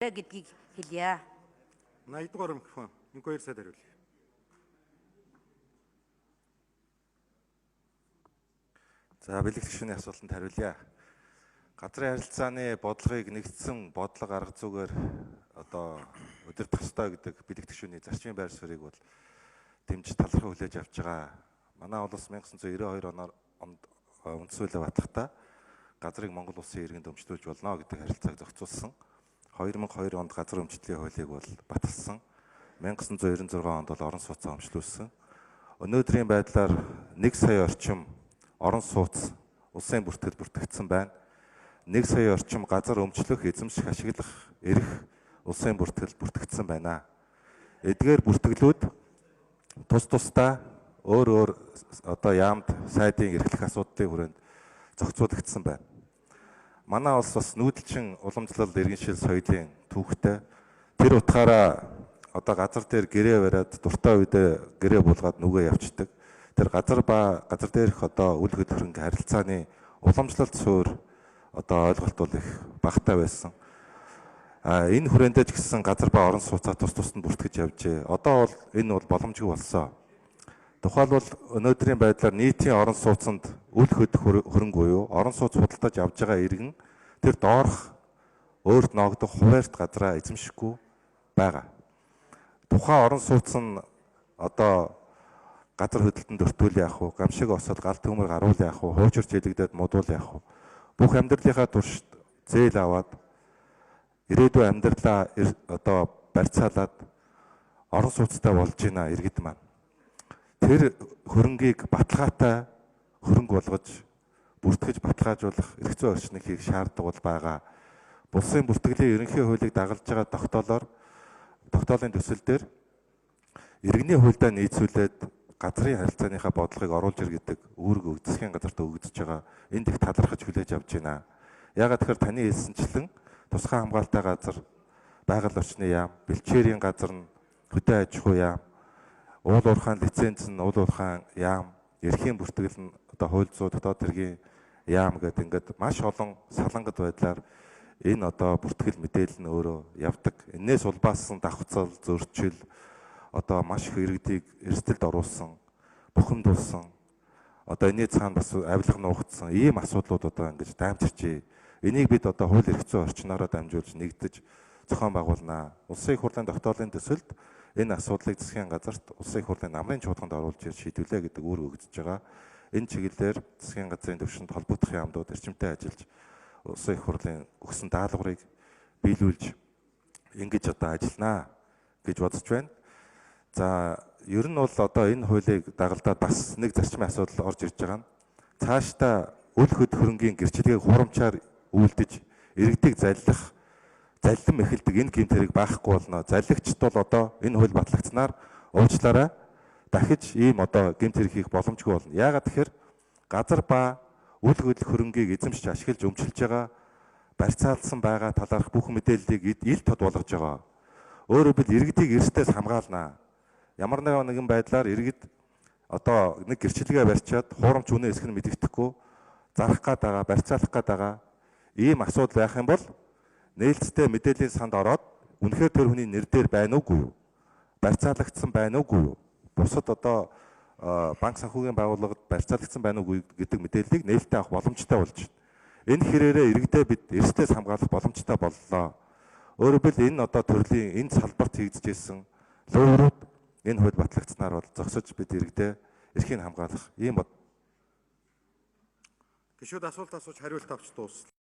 гэдгийг хэлье. 80 дугаар микрофон. Инквайр сайд хариулъя. За бэлэг гишүүний асуултанд хариулъя. Газрын харилцааны бодлогыг нэгдсэн бодлого арга зүйгээр одоо удирдах ёстой гэдэг бэлэг гишүүний зарчмын байр суурийг бол дэмжиж талархан хүлээж авч байгаа. Манай улс 1992 онд үндсүүлээ батлахдаа газрыг Монгол улсын иргэнд өмчлүүлж болно гэдэг харилцааг зохицуулсан. 2002 онд газар өмчлөлийн хуулийг бол баталсан. 1996 онд бол орон сууцаа өмчлүүлсэн. Өнөөдрийн байдлаар 1 сая орчим орон сууц улсын бүртгэл бүртгэгдсэн байна. 1 сая орчим газар өмчлөх, эзэмших, ашиглах эрх улсын бүртгэл бүртгэгдсэн байна. Эдгээр бүртгэлүүд тус тусдаа өөр одоо яамд сайдын эрхлэх асуудлын хүрээнд зохицуулагдсан байна. Манай улс бас нүүдэлчин уламжлал иргэншил соёлын түүхтэй. Тэр утгаараа одоо газар дээр гэрээ бариад дуртай үедээ гэрээ буулгаад нүгэ явцдаг. Тэр газар ба газар дээрх одоо үл хөдлөрөнг харилцааны уламжлалт суурь одоо ойлголт бол их багатай байсан. Энэ хүрээндээ ч гэсэн газар ба орон сууцаа тус тусад бүртгэж явжээ. Одоо бол энэ бол боломжгүй болсон. Тухайлбал өнөөдрийн байдлаар нийтийн орон сууцнд үл хөдлөх хөрөнгө буюу орон сууц худалдаж авж байгаа иргэн тэр доорх өөрт ногдох хуваарьт газраа эзэмшихгүй байгаа. Тухайн орон сууц нь одоо газар хөдлөлтөнд өртүүл яах вэ? Гамшиг осол гал төмөр гаруул яах вэ? Хуучирч хэлэгдээд модуул яах вэ? Бүх амьдралынхаа туршид зээл аваад ирээдүйн амьдралаа одоо барьцаалаад орон сууцтай болж байна иргэд маань. Тэр хөрөнгийг баталгаатай хөрөнгө болгож бүртгэж баталгаажуулах эрх зүйн орчныг хийх шаардлага бол байгаа. Булсын бүртгэлийн ерөнхий хуулийг дагалж байгаа тогтоолын төсөл дээр иргэний хуульдаа нийцүүлээд газрын харилцааныхаа бодлогыг оруулж ир гэдэг үүрэг засгийн газарт өгөгдөж байгаа. Энд их талархаж хүлээж авч байна. Яагаад тэгэхээр таны хэлсэнчлэн тусгай хамгаалалттай газар, байгаль орчны яам, бэлчээрийн газар нь хөдөө аж ахуй яам, уул уурхайн лиценз нь уул уурхайн яам, эрхийн бүртгэл нь одоо хууль зүйн дотоод хэргийн яам гэдэг ингээд маш олон салангад байдлаар энэ одоо бүртгэл мэдээлэл нь өөрөө явдаг. Энээс улбаасан давхцал, зөрчил одоо маш их иргэдийг эрсдэлд оруулсан, бухимдуулсан. Одоо энэний цаана бас авилга нуугдсан ийм асуудлууд одоо ингэж даймжирчээ. Энийг бид одоо хууль эрх зүйн орчноороо дамжуулж нэгдэж зохион байгуулнаа. Улсын их хурлын тогтоолын төсөлд энэ асуудлыг засгийн газарт улсын их хурлын намрын чуулганд оруулж шийдвүлээ гэдэг үүрэг өгдөж байгаа. Энэ чиглэлээр засгийн газрын төвшөнд холбогдох яамдууд эрчимтэй ажиллаж улсын их хурлын өгсөн даалгаврыг биелүүлж ингэж одоо ажилланаа гэж бодож байна. За ер нь бол одоо энэ хуулийг дагалдаад бас нэг зарчмын асуудал орж ирж байгаа нь цаашдаа үл хөд хөрөнгийн гэрчлэгийг хуурамчаар үйлдэж иргэдийг заллим эхэлдэг энэ гэмт хэрэг байхгүй болно. Залливчд бол одоо энэ хууль батлагдсанаар уучлаарай дахиж ийм одоо гэмт хэрэг хийх боломжгүй болно. Яагаад тэгэхээр газар ба үл хөдлөх хөрөнгийг эзэмшиж ашиглаж өмчилж байгаа барьцаалсан байгаа талаарх бүх мэдээллийг ил тод болгож байгаа. Өөрөөр хэлбэл иргэдийг эрсдээс хамгаалнаа. Ямар нэгэн байдлаар иргэд одоо нэг гэрчлэгээ барьчаад хуурамч үнэ эсэх нь мэдэгдэхгүй зарах гээд байгаа, барьцаалах гээд байгаа ийм асуудал байх юм бол нээлттэй мэдээллийн санд ороод үнэхээр тэр хүний нэр дээр байна уугүй юу? Барьцаалагдсан байна уугүй юу? Бусад одоо банк санхүүгийн байгууллагад барьцаалагдсан байна уугүй гэдэг мэдээллийг нээлттэй авах боломжтой болж байна. Энэ хэрээрээ иргэдээ бид эрсдээс хамгаалах боломжтой боллоо. Өөрөөр хэлбэл энэ одоо төрлийн энэ салбарт хийгдэж ирсэн луурууд энэ хууль батлагдсанаар бол зогсож бид иргэдээ эрхийг хамгаалах ийм бод. Гишүүд асуулт асууж хариулт авч дуусна.